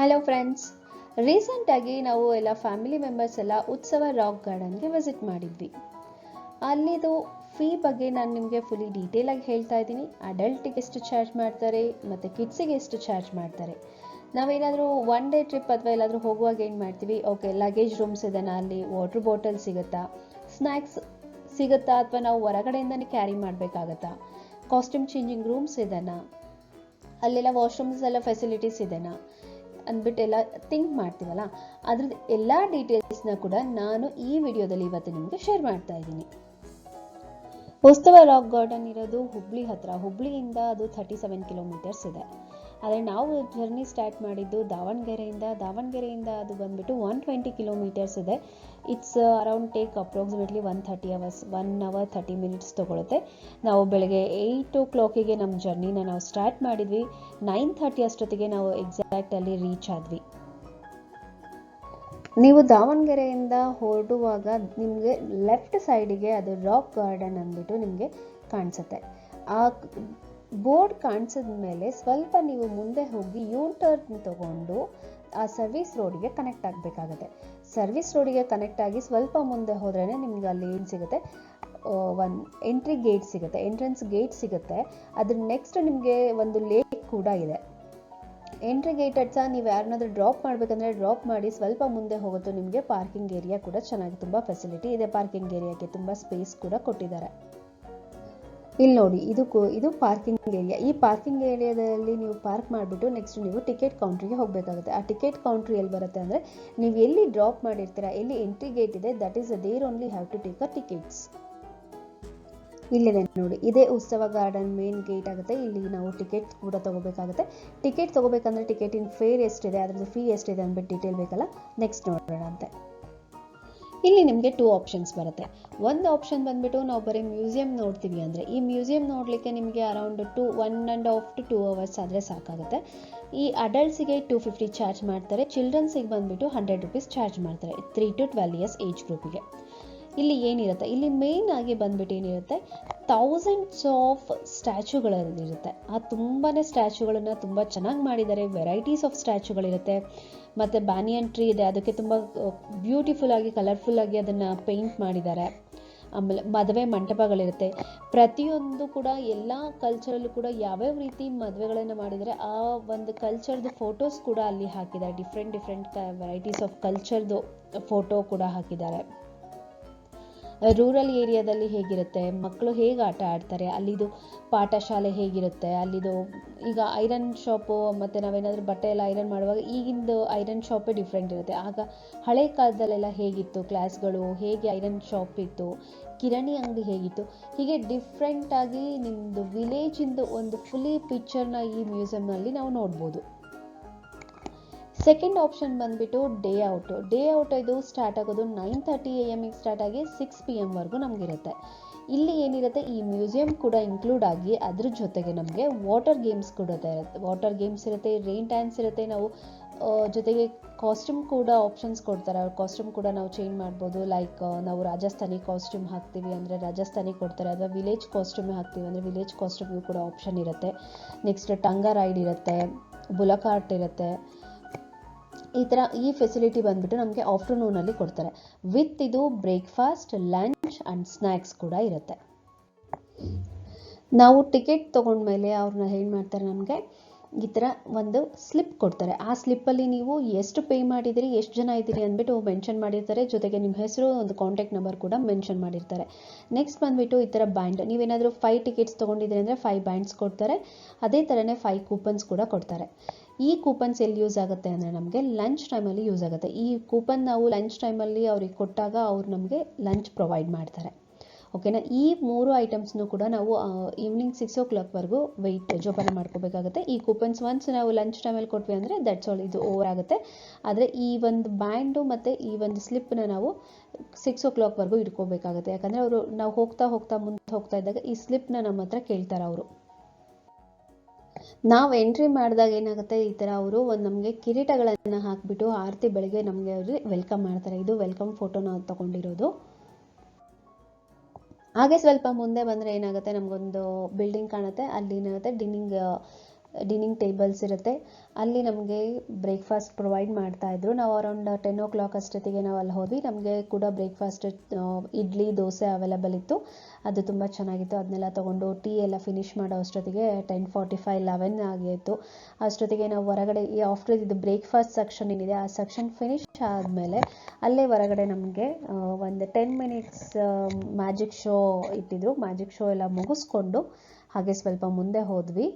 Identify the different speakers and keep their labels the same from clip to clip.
Speaker 1: Hello friends, ರೀಸೆಂಟಾಗಿ ನಾವು ಎಲ್ಲ ಫ್ಯಾಮಿಲಿ ಮೆಂಬರ್ಸ್ ಎಲ್ಲ ಉತ್ಸವ ರಾಕ್ ಗಾರ್ಡನ್ಗೆ ವಿಸಿಟ್ ಮಾಡಿದ್ವಿ. ಅಲ್ಲಿದು ಫೀ ಬಗ್ಗೆ ನಾನು ನಿಮಗೆ ಫುಲ್ಲಿ ಡೀಟೇಲಾಗಿ ಹೇಳ್ತಾ ಇದ್ದೀನಿ. ಅಡಲ್ಟಿಗೆ ಎಷ್ಟು ಚಾರ್ಜ್ ಮಾಡ್ತಾರೆ ಮತ್ತು ಕಿಡ್ಸಿಗೆ ಎಷ್ಟು ಚಾರ್ಜ್ ಮಾಡ್ತಾರೆ. ನಾವೇನಾದರೂ ಒನ್ ಡೇ ಟ್ರಿಪ್ ಅಥವಾ ಎಲ್ಲಾದರೂ ಹೋಗುವಾಗ ಏನು ಮಾಡ್ತೀವಿ, ಓಕೆ ಲಗೇಜ್ ರೂಮ್ಸ್ ಇದೆನಾ, ಅಲ್ಲಿ ವಾಟರ್ ಬಾಟಲ್ ಸಿಗುತ್ತಾ, ಸ್ನ್ಯಾಕ್ಸ್ ಸಿಗುತ್ತಾ, ಅಥವಾ ನಾವು ಹೊರಗಡೆಯಿಂದನೇ ಕ್ಯಾರಿ ಮಾಡಬೇಕಾಗತ್ತಾ, ಕಾಸ್ಟ್ಯೂಮ್ ಚೇಂಜಿಂಗ್ ರೂಮ್ಸ್ ಇದೆನಾ, ಅಲ್ಲೆಲ್ಲ ವಾಶ್ರೂಮ್ಸ್ ಎಲ್ಲ ಫೆಸಿಲಿಟೀಸ್ ಇದೆನಾ ಅಂದ್ಬಿಟ್ಟು ಎಲ್ಲ ಥಿಂಕ್ ಮಾಡ್ತೀವಲ್ಲ, ಅದ್ರದ್ದು ಎಲ್ಲ ಡೀಟೇಲ್ಸ್ನ ಕೂಡ ನಾನು ಈ ವಿಡಿಯೋದಲ್ಲಿ ಇವತ್ತು ನಿಮಗೆ ಶೇರ್ ಮಾಡ್ತಾ ಇದ್ದೀನಿ. ಉತ್ಸವ ರಾಕ್ ಗಾರ್ಡನ್ ಇರೋದು ಹುಬ್ಳಿ ಹತ್ರ. ಹುಬ್ಳಿಯಿಂದ ಅದು 37 ಕಿಲೋಮೀಟರ್ಸ್ ಇದೆ. ಆದರೆ ನಾವು ಜರ್ನಿ ಸ್ಟಾರ್ಟ್ ಮಾಡಿದ್ದು ದಾವಣಗೆರೆಯಿಂದ ಅದು ಬಂದ್ಬಿಟ್ಟು 120 ಕಿಲೋಮೀಟರ್ಸ್ ಇದೆ. It's around take approximately 130 hours, 1 hour 30 minutes ತೊಗೊಳುತ್ತೆ. ನಾವು ಬೆಳಗ್ಗೆ 8 o'clock ನಮ್ಮ ಜರ್ನಿನ ನಾವು ಸ್ಟಾರ್ಟ್ ಮಾಡಿದ್ವಿ. 9:30 ಅಷ್ಟೊತ್ತಿಗೆ ನಾವು ಎಕ್ಸಾಕ್ಟ್ ಅಲ್ಲಿ ರೀಚ್ ಆದ್ವಿ. ನೀವು ದಾವಣಗೆರೆಯಿಂದ ಹೊರಡುವಾಗ ನಿಮಗೆ ಲೆಫ್ಟ್ ಸೈಡಿಗೆ ಅದು ರಾಕ್ ಗಾರ್ಡನ್ ಅಂದ್ಬಿಟ್ಟು ನಿಮಗೆ ಕಾಣಿಸುತ್ತೆ. ಆ ಬೋರ್ಡ್ ಕಾಣಿಸಿದ ಮೇಲೆ ಸ್ವಲ್ಪ ನೀವು ಮುಂದೆ ಹೋಗಿ ಯೂ ಟರ್ನ್ ತಗೊಂಡು ಆ ಸರ್ವಿಸ್ ರೋಡಿಗೆ ಕನೆಕ್ಟ್ ಆಗಬೇಕಾಗುತ್ತೆ. ಸರ್ವಿಸ್ ರೋಡಿಗೆ ಕನೆಕ್ಟ್ ಆಗಿ ಸ್ವಲ್ಪ ಮುಂದೆ ಹೋದ್ರೇ ನಿಮ್ಗೆ ಅಲ್ಲಿ ಏನು ಸಿಗುತ್ತೆ, ಒಂದು ಎಂಟ್ರಿ ಗೇಟ್ ಸಿಗುತ್ತೆ, ಎಂಟ್ರೆನ್ಸ್ ಗೇಟ್ ಸಿಗುತ್ತೆ. ಅದ್ರ ನೆಕ್ಸ್ಟ್ ನಿಮಗೆ ಒಂದು ಲೇಕ್ ಕೂಡ ಇದೆ. ಎಂಟ್ರಿ ಗೇಟ್ ಹತ್ರ ನೀವು ಯಾರನ್ನಾದ್ರೂ ಡ್ರಾಪ್ ಮಾಡಬೇಕಂದ್ರೆ ಡ್ರಾಪ್ ಮಾಡಿ ಸ್ವಲ್ಪ ಮುಂದೆ ಹೋಗುತ್ತೆ, ನಿಮಗೆ ಪಾರ್ಕಿಂಗ್ ಏರಿಯಾ ಕೂಡ ಚೆನ್ನಾಗಿ ತುಂಬ ಫೆಸಿಲಿಟಿ ಇದೆ. ಪಾರ್ಕಿಂಗ್ ಏರಿಯಾಗೆ ತುಂಬ ಸ್ಪೇಸ್ ಕೂಡ ಕೊಟ್ಟಿದ್ದಾರೆ. ಇಲ್ಲಿ ನೋಡಿ, ಇದು ಪಾರ್ಕಿಂಗ್ ಏರಿಯಾ. ಈ ಪಾರ್ಕಿಂಗ್ ಏರಿಯಾದಲ್ಲಿ ನೀವು ಪಾರ್ಕ್ ಮಾಡಿಬಿಟ್ಟು ನೆಕ್ಸ್ಟ್ ನೀವು ಟಿಕೆಟ್ ಕೌಂಟ್ರಿಗೆ ಹೋಗಬೇಕಾಗುತ್ತೆ. ಆ ಟಿಕೆಟ್ ಕೌಂಟ್ರಿ ಎಲ್ಲಿ ಬರುತ್ತೆ ಅಂದರೆ, ನೀವು ಎಲ್ಲಿ ಡ್ರಾಪ್ ಮಾಡಿರ್ತೀರಾ, ಎಲ್ಲಿ ಎಂಟ್ರಿ ಗೇಟ್ ಇದೆ, that is there only have to take a tickets. ಇಲ್ಲಿದೆ ನೋಡಿ, ಇದೇ ಉತ್ಸವ ಗಾರ್ಡನ್ ಮೇನ್ ಗೇಟ್ ಆಗುತ್ತೆ. ಇಲ್ಲಿ ನಾವು ಟಿಕೆಟ್ ಕೂಡ ತಗೋಬೇಕಾಗುತ್ತೆ. ಟಿಕೆಟ್ ತಗೋಬೇಕಂದ್ರೆ ಟಿಕೆಟಿನ ಫೇರ್ ಎಷ್ಟಿದೆ, ಅದರದ್ದು ಫೀ ಎಷ್ಟಿದೆ ಅಂದ್ಬಿಟ್ಟು ಡೀಟೇಲ್ ಬೇಕಲ್ಲ, ನೆಕ್ಸ್ಟ್ ನೋಡೋಣ ಅಂತೆ. ಇಲ್ಲಿ ನಿಮಗೆ 2 ಆಪ್ಷನ್ಸ್ ಬರುತ್ತೆ. ಒಂದು ಆಪ್ಷನ್ ಬಂದ್ಬಿಟ್ಟು ನಾವು ಬರೀ ಮ್ಯೂಸಿಯಂ ನೋಡ್ತೀವಿ ಅಂದರೆ, ಈ ಮ್ಯೂಸಿಯಂ ನೋಡಲಿಕ್ಕೆ ನಿಮಗೆ ಅರೌಂಡ್ 1.5 to 2 hours ಆದರೆ ಸಾಕಾಗುತ್ತೆ. ಈ ಅಡಲ್ಟ್ಸಿಗೆ 250 ಚಾರ್ಜ್ ಮಾಡ್ತಾರೆ, ಚಿಲ್ಡ್ರನ್ಸಿಗೆ ಬಂದ್ಬಿಟ್ಟು 100 rupees ಚಾರ್ಜ್ ಮಾಡ್ತಾರೆ, 3 to 12 years ಏಜ್ ಗ್ರೂಪಿಗೆ. ಇಲ್ಲಿ ಏನಿರುತ್ತೆ, ಇಲ್ಲಿ ಮೇನ್ ಆಗಿ ಬಂದ್ಬಿಟ್ಟು ಏನಿರುತ್ತೆ, ಥೌಸಂಡ್ಸ್ ಆಫ್ ಸ್ಟ್ಯಾಚ್ಯೂಗಳಿರುತ್ತೆ. ತುಂಬಾ ಸ್ಟ್ಯಾಚ್ಯೂಗಳನ್ನ ತುಂಬ ಚೆನ್ನಾಗಿ ಮಾಡಿದ್ದಾರೆ. ವೆರೈಟೀಸ್ ಆಫ್ ಸ್ಟ್ಯಾಚ್ಯೂಗಳಿರುತ್ತೆ. ಮತ್ತು ಬ್ಯಾನಿಯನ್ ಟ್ರೀ ಇದೆ, ಅದಕ್ಕೆ ತುಂಬ ಬ್ಯೂಟಿಫುಲ್ ಆಗಿ ಕಲರ್ಫುಲ್ ಆಗಿ ಅದನ್ನು ಪೇಂಟ್ ಮಾಡಿದ್ದಾರೆ. ಆಮೇಲೆ ಮದುವೆ ಮಂಟಪಗಳಿರುತ್ತೆ. ಪ್ರತಿಯೊಂದು ಕೂಡ ಎಲ್ಲ ಕಲ್ಚರಲ್ಲೂ ಕೂಡ ಯಾವ್ಯಾವ ರೀತಿ ಮದುವೆಗಳನ್ನು ಮಾಡಿದರೆ ಆ ಒಂದು ಕಲ್ಚರ್ದು ಫೋಟೋಸ್ ಕೂಡ ಅಲ್ಲಿ ಹಾಕಿದ್ದಾರೆ. ಡಿಫ್ರೆಂಟ್ ವೆರೈಟೀಸ್ ಆಫ್ ಕಲ್ಚರ್ದು ಫೋಟೋ ಕೂಡ ಹಾಕಿದ್ದಾರೆ. ರೂರಲ್ ಏರಿಯಾದಲ್ಲಿ ಹೇಗಿರುತ್ತೆ, ಮಕ್ಕಳು ಹೇಗೆ ಆಟ ಆಡ್ತಾರೆ, ಅಲ್ಲಿದು ಪಾಠಶಾಲೆ ಹೇಗಿರುತ್ತೆ, ಅಲ್ಲಿದು ಈಗ ಐರನ್ ಶಾಪು, ಮತ್ತು ನಾವೇನಾದರೂ ಬಟ್ಟೆ ಎಲ್ಲ ಐರನ್ ಮಾಡುವಾಗ ಈಗಿಂದು ಐರನ್ ಶಾಪೇ ಡಿಫ್ರೆಂಟ್ ಇರುತ್ತೆ. ಆಗ ಹಳೆ ಕಾಲದಲ್ಲೆಲ್ಲ ಹೇಗಿತ್ತು, ಕ್ಲಾಸ್ಗಳು ಹೇಗೆ, ಐರನ್ ಶಾಪ್ ಇತ್ತು, ಕಿರಾಣಿ ಅಂಗಡಿ ಹೇಗಿತ್ತು, ಹೀಗೆ ಡಿಫ್ರೆಂಟಾಗಿ ನಿಮ್ಮದು ವಿಲೇಜಿಂದು ಒಂದು ಫುಲ್ಲಿ ಪಿಕ್ಚರ್ನ ಈ ಮ್ಯೂಸಿಯಂನಲ್ಲಿ ನಾವು ನೋಡ್ಬೋದು. ಸೆಕೆಂಡ್ ಆಪ್ಷನ್ ಬಂದ್ಬಿಟ್ಟು ಡೇ ಔಟ್. ಇದು ಸ್ಟಾರ್ಟ್ ಆಗೋದು 9:30 AM ಸ್ಟಾರ್ಟ್ ಆಗಿ 6 PM ವರೆಗೂ ನಮಗಿರುತ್ತೆ. ಇಲ್ಲಿ ಏನಿರುತ್ತೆ, ಈ ಮ್ಯೂಸಿಯಂ ಕೂಡ ಇನ್ಕ್ಲೂಡ್ ಆಗಿ ಅದ್ರ ಜೊತೆಗೆ ನಮಗೆ ವಾಟರ್ ಗೇಮ್ಸ್ ಕೂಡ ಇರುತ್ತೆ, ರೈನ್ ಡ್ಯಾನ್ಸ್ ಇರುತ್ತೆ. ನಾವು ಜೊತೆಗೆ ಕಾಸ್ಟ್ಯೂಮ್ ಕೂಡ ಆಪ್ಷನ್ಸ್ ಕೊಡ್ತಾರೆ. ಅವ್ರ ಕಾಸ್ಟ್ಯೂಮ್ ಕೂಡ ನಾವು ಚೇಂಜ್ ಮಾಡ್ಬೋದು. ಲೈಕ್ ನಾವು ರಾಜಸ್ಥಾನಿ ಕಾಸ್ಟ್ಯೂಮ್ ಹಾಕ್ತೀವಿ ಅಂದರೆ ರಾಜಸ್ಥಾನಿ ಕೊಡ್ತಾರೆ, ಅಥವಾ ವಿಲೇಜ್ ಕಾಸ್ಟ್ಯೂಮ್ ಹಾಕ್ತೀವಿ ಅಂದರೆ ವಿಲೇಜ್ ಕಾಸ್ಟ್ಯೂಮ್ಗೂ ಕೂಡ ಆಪ್ಷನ್ ಇರುತ್ತೆ. ನೆಕ್ಸ್ಟ್ ಟಂಗಾ ರೈಡ್ ಇರುತ್ತೆ, ಬುಲಕ್ ಆರ್ಟ್ ಇರುತ್ತೆ. ಈ ಫೆಸಿಲಿಟಿ ಬಂದ್ಬಿಟ್ಟು ನಮಗೆ ಆಫ್ಟರ್ನೂನಲ್ಲಿ ಕೊಡ್ತಾರೆ. ವಿತ್ ಇದು ಬ್ರೇಕ್ಫಾಸ್ಟ್, ಲಂಚ್ ಆ್ಯಂಡ್ ಸ್ನ್ಯಾಕ್ಸ್ ಕೂಡ ಇರುತ್ತೆ. ನಾವು ಟಿಕೆಟ್ ತೊಗೊಂಡ್ಮೇಲೆ ಅವ್ರನ್ನ ಏನು ಮಾಡ್ತಾರೆ, ನಮಗೆ ಈ ಥರ ಒಂದು ಸ್ಲಿಪ್ ಕೊಡ್ತಾರೆ. ಆ ಸ್ಲಿಪ್ಪಲ್ಲಿ ನೀವು ಎಷ್ಟು ಪೇ ಮಾಡಿದಿರಿ, ಎಷ್ಟು ಜನ ಇದ್ದೀರಿ ಅಂದ್ಬಿಟ್ಟು ಮೆನ್ಷನ್ ಮಾಡಿರ್ತಾರೆ. ಜೊತೆಗೆ ನಿಮ್ಮ ಹೆಸರು, ಒಂದು ಕಾಂಟ್ಯಾಕ್ಟ್ ನಂಬರ್ ಕೂಡ ಮೆನ್ಷನ್ ಮಾಡಿರ್ತಾರೆ. ನೆಕ್ಸ್ಟ್ ಬಂದ್ಬಿಟ್ಟು ಈ ಥರ ಬ್ಯಾಂಡ್, ನೀವೇನಾದರೂ 5 ಟಿಕೆಟ್ಸ್ ತೊಗೊಂಡಿದ್ದೀರಿ ಅಂದರೆ 5 ಬ್ಯಾಂಡ್ಸ್ ಕೊಡ್ತಾರೆ. ಅದೇ ಥರನೇ 5 ಕೂಪನ್ಸ್ ಕೂಡ ಕೊಡ್ತಾರೆ. ಈ ಕೂಪನ್ಸ್ ಎಲ್ಲಿ ಯೂಸ್ ಆಗುತ್ತೆ ಅಂದರೆ ನಮಗೆ ಲಂಚ್ ಟೈಮಲ್ಲಿ ಯೂಸ್ ಆಗುತ್ತೆ. ಈ ಕೂಪನ್ ನಾವು ಲಂಚ್ ಟೈಮಲ್ಲಿ ಅವ್ರಿಗೆ ಕೊಟ್ಟಾಗ ಅವ್ರು ನಮಗೆ ಲಂಚ್ ಪ್ರೊವೈಡ್ ಮಾಡ್ತಾರೆ. ಓಕೆನಾ. ಈ 3 ಐಟಮ್ಸ್ನು ಕೂಡ ನಾವು ಈವ್ನಿಂಗ್ 6 o'clock ವರೆಗೂ ಜೋಪಾನ ಮಾಡ್ಕೋಬೇಕಾಗುತ್ತೆ. ಈ ಕೂಪನ್ಸ್ ಒನ್ಸ್ ನಾವು ಲಂಚ್ ಟೈಮಲ್ಲಿ ಕೊಟ್ವಿ ಅಂದರೆ ದಟ್ಸ್ ಆಲ್, ಇದು ಓವರ್ ಆಗುತ್ತೆ. ಆದರೆ ಈ ಒಂದು ಬ್ಯಾಂಡು ಮತ್ತು ಈ ಒಂದು ಸ್ಲಿಪ್ನ ನಾವು 6 o'clock ವರೆಗೂ ಇಟ್ಕೋಬೇಕಾಗುತ್ತೆ. ಯಾಕಂದರೆ ನಾವು ಮುಂದೆ ಹೋಗ್ತಾ ಇದ್ದಾಗ ಈ ಸ್ಲಿಪ್ನ ನಮ್ಮ ಹತ್ರ ಕೇಳ್ತಾರೆ ಅವರು. ನಾವು ಎಂಟ್ರಿ ಮಾಡಿದಾಗ ಏನಾಗುತ್ತೆ, ಈ ಥರ ಅವರು ನಮಗೆ ಕಿರೀಟಗಳನ್ನು ಹಾಕಿಬಿಟ್ಟು ಆರತಿ ಬೆಳಗ್ಗೆ ನಮಗೆ ಅವರು ವೆಲ್ಕಮ್ ಮಾಡ್ತಾರೆ. ಇದು ವೆಲ್ಕಮ್ ಫೋಟೋ ನಾವು ತಗೊಂಡಿರೋದು. ಹಾಗೆ ಸ್ವಲ್ಪ ಮುಂದೆ ಬಂದರೆ ಏನಾಗುತ್ತೆ, ನಮಗೊಂದು ಬಿಲ್ಡಿಂಗ್ ಕಾಣುತ್ತೆ. ಅಲ್ಲಿ ಏನಾಗುತ್ತೆ, ಡಿನ್ನಿಂಗ್ ಟೇಬಲ್ಸ್ ಇರುತ್ತೆ. ಅಲ್ಲಿ ನಮಗೆ ಬ್ರೇಕ್ಫಾಸ್ಟ್ ಪ್ರೊವೈಡ್ ಮಾಡ್ತಾಯಿದ್ರು. ನಾವು ಅರೌಂಡ್ 10 o'clock ಅಷ್ಟೊತ್ತಿಗೆ ನಾವು ಅಲ್ಲಿ ಹೋದ್ವಿ. ನಮಗೆ ಕೂಡ ಬ್ರೇಕ್ಫಾಸ್ಟ್ ಇಡ್ಲಿ ದೋಸೆ ಅವೈಲೇಬಲ್ ಇತ್ತು. ಅದು ತುಂಬ ಚೆನ್ನಾಗಿತ್ತು. ಅದನ್ನೆಲ್ಲ ತೊಗೊಂಡು ಟೀ ಎಲ್ಲ ಫಿನಿಷ್ ಮಾಡೋ ಅಷ್ಟೊತ್ತಿಗೆ 10:45 11 ಆಗಿತ್ತು. ಅಷ್ಟೊತ್ತಿಗೆ ನಾವು ಹೊರಗಡೆ ಈ ಆಫ್ಟರ್ ಇದು ಬ್ರೇಕ್ಫಾಸ್ಟ್ ಸೆಕ್ಷನ್ ಏನಿದೆ ಆ ಸೆಕ್ಷನ್ ಫಿನಿಶ್ ಆದಮೇಲೆ ಅಲ್ಲೇ ಹೊರಗಡೆ ನಮಗೆ ಒಂದು 10 minutes ಮ್ಯಾಜಿಕ್ ಶೋ ಇಟ್ಟಿದ್ರು. ಮ್ಯಾಜಿಕ್ ಶೋ ಎಲ್ಲ ಮುಗಿಸ್ಕೊಂಡು ಹಾಗೆ ಸ್ವಲ್ಪ ಮುಂದೆ ಹೋದ್ವಿ.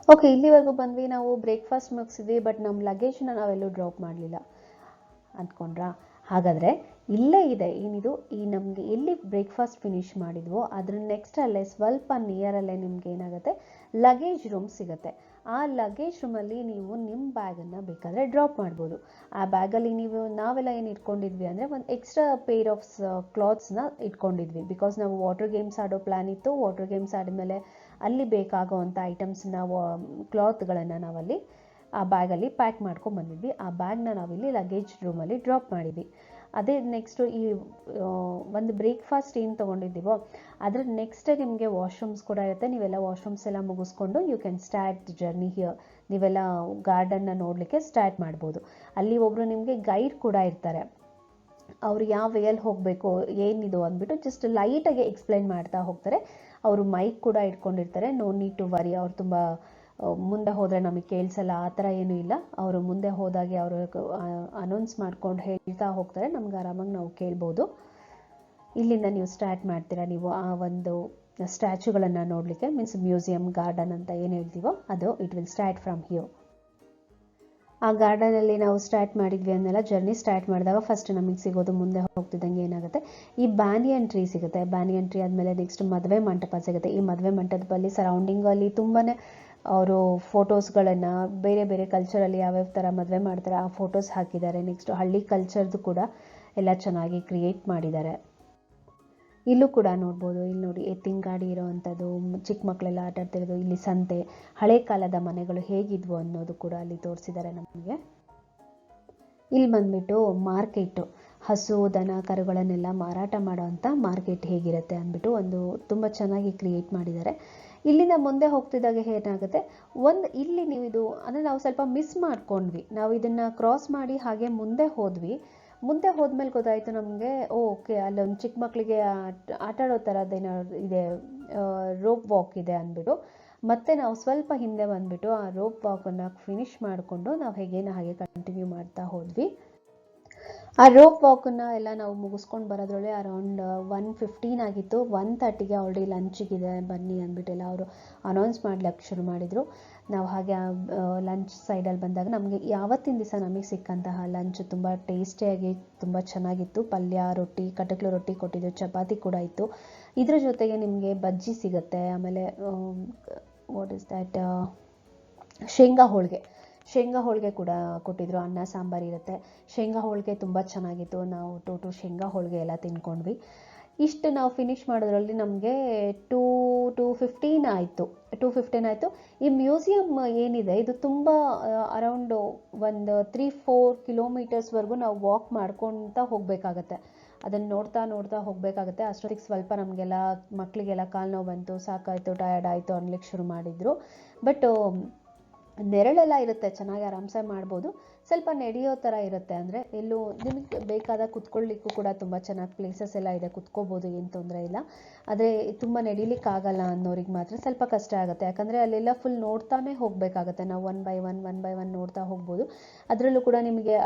Speaker 1: ಓಕೆ, ಇಲ್ಲಿವರೆಗೂ ಬಂದ್ವಿ. ನಾವು ಬ್ರೇಕ್ಫಾಸ್ಟ್ ಮುಗಿಸಿದ್ವಿ, ಬಟ್ ನಮ್ಮ ಲಗೇಜ್ನ ನಾವೆಲ್ಲೂ ಡ್ರಾಪ್ ಮಾಡಲಿಲ್ಲ ಅಂದ್ಕೊಂಡ್ರಾ? ಹಾಗಾದರೆ ಇಲ್ಲೇ ಇದೆ ಏನಿದು, ಈ ನಮಗೆ ಎಲ್ಲಿ ಬ್ರೇಕ್ಫಾಸ್ಟ್ ಫಿನಿಷ್ ಮಾಡಿದ್ವೋ ಅದ್ರ ನೆಕ್ಸ್ಟ್ ಅಲ್ಲೇ ಸ್ವಲ್ಪ ನಿಯರಲ್ಲೇ ನಿಮ್ಗೆ ಏನಾಗುತ್ತೆ ಲಗೇಜ್ ರೂಮ್ ಸಿಗುತ್ತೆ. ಆ ಲಗೇಜ್ ರೂಮಲ್ಲಿ ನೀವು ನಿಮ್ಮ ಬ್ಯಾಗನ್ನು ಬೇಕಾದರೆ ಡ್ರಾಪ್ ಮಾಡ್ಬೋದು. ಆ ಬ್ಯಾಗಲ್ಲಿ ನಾವೆಲ್ಲ ಏನು ಇಟ್ಕೊಂಡಿದ್ವಿ ಅಂದರೆ ಒಂದು ಎಕ್ಸ್ಟ್ರಾ ಪೇರ್ ಆಫ್ ಕ್ಲಾತ್ಸ್ನ ಇಟ್ಕೊಂಡಿದ್ವಿ. ಬಿಕಾಸ್ ನಾವು ವಾಟರ್ ಗೇಮ್ಸ್ ಆಡೋ ಪ್ಲ್ಯಾನ್ ಇತ್ತು. ವಾಟರ್ ಗೇಮ್ಸ್ ಆದಮೇಲೆ ಅಲ್ಲಿ ಬೇಕಾಗೋವಂಥ ಐಟಮ್ಸ್ನ ಕ್ಲಾತ್ಗಳನ್ನು ನಾವಲ್ಲಿ ಆ ಬ್ಯಾಗಲ್ಲಿ ಪ್ಯಾಕ್ ಮಾಡ್ಕೊಂಡು ಬಂದಿದ್ವಿ. ಆ ಬ್ಯಾಗ್ನ ನಾವಿಲ್ಲಿ ಲಗೇಜ್ ರೂಮಲ್ಲಿ ಡ್ರಾಪ್ ಮಾಡಿದ್ವಿ. ಅದೇ ನೆಕ್ಸ್ಟು ಈ ಒಂದು ಬ್ರೇಕ್ಫಾಸ್ಟ್ ಏನು ತೊಗೊಂಡಿದ್ದೀವೋ ಅದ್ರ ನೆಕ್ಸ್ಟೇ ನಿಮಗೆ ವಾಶ್ರೂಮ್ಸ್ ಕೂಡ ಇರುತ್ತೆ. ನೀವೆಲ್ಲ ವಾಶ್ರೂಮ್ಸ್ ಎಲ್ಲ ಮುಗಿಸ್ಕೊಂಡು you can start journey here. ನೀವೆಲ್ಲ ಗಾರ್ಡನ್ನ ನೋಡಲಿಕ್ಕೆ ಸ್ಟಾರ್ಟ್ ಮಾಡ್ಬೋದು. ಅಲ್ಲಿ ಒಬ್ಬರು ನಿಮಗೆ ಗೈಡ್ ಕೂಡ ಇರ್ತಾರೆ. ಅವರು ಯಾವ ವೇಯಲ್ಲಿ ಹೋಗಬೇಕು ಏನಿದು ಅಂದ್ಬಿಟ್ಟು ಜಸ್ಟ್ ಲೈಟಾಗಿ ಎಕ್ಸ್ಪ್ಲೈನ್ ಮಾಡ್ತಾ ಹೋಗ್ತಾರೆ. ಅವರು ಮೈಕ್ ಕೂಡ ಇಟ್ಕೊಂಡಿರ್ತಾರೆ. No need to worry. ಅವ್ರು ತುಂಬ ಮುಂದೆ ಹೋದರೆ ನಮಗೆ ಕೇಳಿಸಲ್ಲ ಆ ಥರ ಏನೂ ಇಲ್ಲ. ಅವರು ಮುಂದೆ ಹೋದಾಗೆ ಅವರು ಅನೌನ್ಸ್ ಮಾಡ್ಕೊಂಡು ಹೇಳ್ತಾ ಹೋಗ್ತಾರೆ. ನಮ್ಗೆ ಆರಾಮಾಗಿ ನಾವು ಕೇಳ್ಬೋದು. ಇಲ್ಲಿಂದ ನೀವು ಸ್ಟಾರ್ಟ್ ಮಾಡ್ತೀರಾ. ನೀವು ಆ ಒಂದು ಸ್ಟ್ಯಾಚ್ಯೂಗಳನ್ನು ನೋಡಲಿಕ್ಕೆ, ಮೀನ್ಸ್ ಮ್ಯೂಸಿಯಂ ಗಾರ್ಡನ್ ಅಂತ ಏನು ಹೇಳ್ತೀವೋ ಅದು it will start from here. ಆ ಗಾರ್ಡನಲ್ಲಿ ನಾವು ಸ್ಟಾರ್ಟ್ ಮಾಡಿದ್ವಿ ಅಂದೆಲ್ಲ ಜರ್ನಿ ಸ್ಟಾರ್ಟ್ ಮಾಡಿದಾಗ ಫಸ್ಟ್ ನಮಗೆ ಸಿಗೋದು ಮುಂದೆ ಹೋಗ್ತಿದ್ದಂಗೆ ಏನಾಗುತ್ತೆ ಈ ಬ್ಯಾನಿಯನ್ ಟ್ರೀ ಸಿಗುತ್ತೆ. ಬ್ಯಾನಿಯನ್ ಟ್ರೀ ಆದಮೇಲೆ ನೆಕ್ಸ್ಟ್ ಮದುವೆ ಮಂಟಪ ಸಿಗುತ್ತೆ. ಈ ಮದುವೆ ಮಂಟಪದಲ್ಲಿ ಸರೌಂಡಿಂಗಲ್ಲಿ ತುಂಬಾ ಅವರು ಫೋಟೋಸ್ಗಳನ್ನು ಬೇರೆ ಬೇರೆ ಕಲ್ಚರಲ್ಲಿ ಯಾವ್ಯಾವ ಥರ ಮದುವೆ ಮಾಡ್ತಾರೆ ಆ ಫೋಟೋಸ್ ಹಾಕಿದ್ದಾರೆ. ನೆಕ್ಸ್ಟ್ ಹಳ್ಳಿ ಕಲ್ಚರ್ದು ಕೂಡ ಎಲ್ಲ ಚೆನ್ನಾಗಿ ಕ್ರಿಯೇಟ್ ಮಾಡಿದ್ದಾರೆ. ಇಲ್ಲೂ ಕೂಡ ನೋಡ್ಬೋದು. ಇಲ್ಲಿ ನೋಡಿ ಎತ್ತಿನ ಗಾಡಿ ಇರೋವಂಥದ್ದು, ಚಿಕ್ಕ ಮಕ್ಕಳೆಲ್ಲ ಆಟ ಆಡ್ತಿರೋದು, ಇಲ್ಲಿ ಸಂತೆ, ಹಳೆ ಕಾಲದ ಮನೆಗಳು ಹೇಗಿದ್ವು ಅನ್ನೋದು ಕೂಡ ಅಲ್ಲಿ ತೋರಿಸಿದ್ದಾರೆ ನಮಗೆ. ಇಲ್ಲಿ ಬಂದ್ಬಿಟ್ಟು ಮಾರ್ಕೆಟು, ಹಸು ದನ ಕರುಗಳನ್ನೆಲ್ಲ ಮಾರಾಟ ಮಾಡೋವಂಥ ಮಾರ್ಕೆಟ್ ಹೇಗಿರುತ್ತೆ ಅಂದ್ಬಿಟ್ಟು ಒಂದು ತುಂಬ ಚೆನ್ನಾಗಿ ಕ್ರಿಯೇಟ್ ಮಾಡಿದ್ದಾರೆ. ಇಲ್ಲಿಂದ ಮುಂದೆ ಹೋಗ್ತಿದ್ದಾಗ ಏನಾಗುತ್ತೆ ಇಲ್ಲಿ ನೀವು ಇದು ಅಂದರೆ ನಾವು ಸ್ವಲ್ಪ ಮಿಸ್ ಮಾಡ್ಕೊಂಡ್ವಿ. ನಾವು ಇದನ್ನು ಕ್ರಾಸ್ ಮಾಡಿ ಹಾಗೆ ಮುಂದೆ ಹೋದ್ವಿ. ಮುಂದೆ ಹೋದ್ಮೇಲೆ ಗೊತ್ತಾಯಿತು ನಮಗೆ ಓಕೆ ಅಲ್ಲೊಂದು ಚಿಕ್ಕ ಮಕ್ಕಳಿಗೆ ಆಟ ಆಡೋ ಥರದ್ದೇನೋ ಇದೆ, ರೋಪ್ ವಾಕ್ ಇದೆ ಅಂದ್ಬಿಟ್ಟು ಮತ್ತೆ ನಾವು ಸ್ವಲ್ಪ ಹಿಂದೆ ಬಂದುಬಿಟ್ಟು ಆ ರೋಪ್ ವಾಕನ್ನು ಫಿನಿಷ್ ಮಾಡಿಕೊಂಡು ನಾವು ಹಾಗೆ ಕಂಟಿನ್ಯೂ ಮಾಡ್ತಾ ಹೋದ್ವಿ. ಆ ರೋಪ್ ವಾಕನ್ನು ಎಲ್ಲ ನಾವು ಮುಗಿಸ್ಕೊಂಡು ಬರೋದ್ರೊಳಗೆ ಅರೌಂಡ್ 1:15 ಆಗಿತ್ತು. 1:30ಗೆ ಆಲ್ರೆಡಿ ಲಂಚಿಗಿದೆ ಬನ್ನಿ ಅಂದ್ಬಿಟ್ಟೆಲ್ಲ ಅವರು ಅನೌನ್ಸ್ ಮಾಡ್ಲಿಕ್ಕೆ ಶುರು ಮಾಡಿದರು. ನಾವು ಹಾಗೆ ಲಂಚ್ ಸೈಡಲ್ಲಿ ಬಂದಾಗ ನಮಗೆ ಯಾವತ್ತಿನ ದಿವಸ ನಮಗೆ ಸಿಕ್ಕಂತಹ ಲಂಚ್ ತುಂಬ ಟೇಸ್ಟಿಯಾಗಿ ತುಂಬ ಚೆನ್ನಾಗಿತ್ತು. ಪಲ್ಯ, ರೊಟ್ಟಿ, ಕಟಕ್ಲು ರೊಟ್ಟಿ ಕೊಟ್ಟಿದ್ದು, ಚಪಾತಿ ಕೂಡ ಇತ್ತು. ಇದ್ರ ಜೊತೆಗೆ ನಿಮಗೆ ಬಜ್ಜಿ ಸಿಗುತ್ತೆ. ಆಮೇಲೆ ವಾಟ್ ಇಸ್ ದ್ಯಾಟ್ ಶೇಂಗಾ ಹೋಳಿಗೆ ಕೂಡ ಕೊಟ್ಟಿದ್ರು. ಅನ್ನ ಸಾಂಬಾರು ಇರುತ್ತೆ. ಶೇಂಗಾ ಹೋಳಿಗೆ ತುಂಬ ಚೆನ್ನಾಗಿತ್ತು. ನಾವು 2 ಶೇಂಗಾ ಹೋಳಿಗೆ ಎಲ್ಲ ತಿನ್ಕೊಂಡ್ವಿ. ಇಷ್ಟು ನಾವು ಫಿನಿಷ್ ಮಾಡೋದ್ರಲ್ಲಿ ನಮಗೆ 2:15 ಆಯಿತು. 2:15 ಆಯಿತು. ಈ ಮ್ಯೂಸಿಯಂ ಏನಿದೆ ಇದು ತುಂಬ ಅರೌಂಡು ಒಂದು 3-4 ಕಿಲೋಮೀಟರ್ಸ್ವರೆಗೂ ನಾವು ವಾಕ್ ಮಾಡ್ಕೊತಾ ಹೋಗಬೇಕಾಗತ್ತೆ. ಅದನ್ನು ನೋಡ್ತಾ ಹೋಗಬೇಕಾಗತ್ತೆ. ಅಷ್ಟೊತ್ತಿಗೆ ಸ್ವಲ್ಪ ನಮಗೆಲ್ಲ ಮಕ್ಕಳಿಗೆಲ್ಲ ಕಾಲು ನೋವು ಬಂತು, ಸಾಕಾಯಿತು, ಟಯರ್ಡ್ ಆಯಿತು ಅನ್ಲಿಕ್ಕೆ ಶುರು ಮಾಡಿದರು. ಬಟ್ ನೆರಳೆಲ್ಲ ಇರುತ್ತೆ, ಚೆನ್ನಾಗಿ ಆರಾಮ್ಸೆ ಮಾಡ್ಬೋದು. ಸ್ವಲ್ಪ ನಡೆಯೋ ಥರ ಇರುತ್ತೆ. ಅಂದರೆ ಎಲ್ಲೂ ನಿಮಗೆ ಬೇಕಾದ ಕುತ್ಕೊಳ್ಳಿಕ್ಕೂ ಕೂಡ ತುಂಬ ಚೆನ್ನಾಗಿ ಪ್ಲೇಸಸ್ ಎಲ್ಲ ಇದೆ, ಕುತ್ಕೋಬೋದು, ಏನು ತೊಂದರೆ ಇಲ್ಲ. ಆದರೆ ತುಂಬ ನಡಿಲಿಕ್ಕಾಗಲ್ಲ ಅನ್ನೋರಿಗೆ ಮಾತ್ರ ಸ್ವಲ್ಪ ಕಷ್ಟ ಆಗುತ್ತೆ. ಯಾಕಂದರೆ ಅಲ್ಲೆಲ್ಲ ಫುಲ್ ನೋಡ್ತಾನೆ ಹೋಗಬೇಕಾಗತ್ತೆ. ನಾವು ಒನ್ ಬೈ ಒನ್ ನೋಡ್ತಾ ಹೋಗ್ಬೋದು. ಅದರಲ್ಲೂ ಕೂಡ ನಿಮಗೆ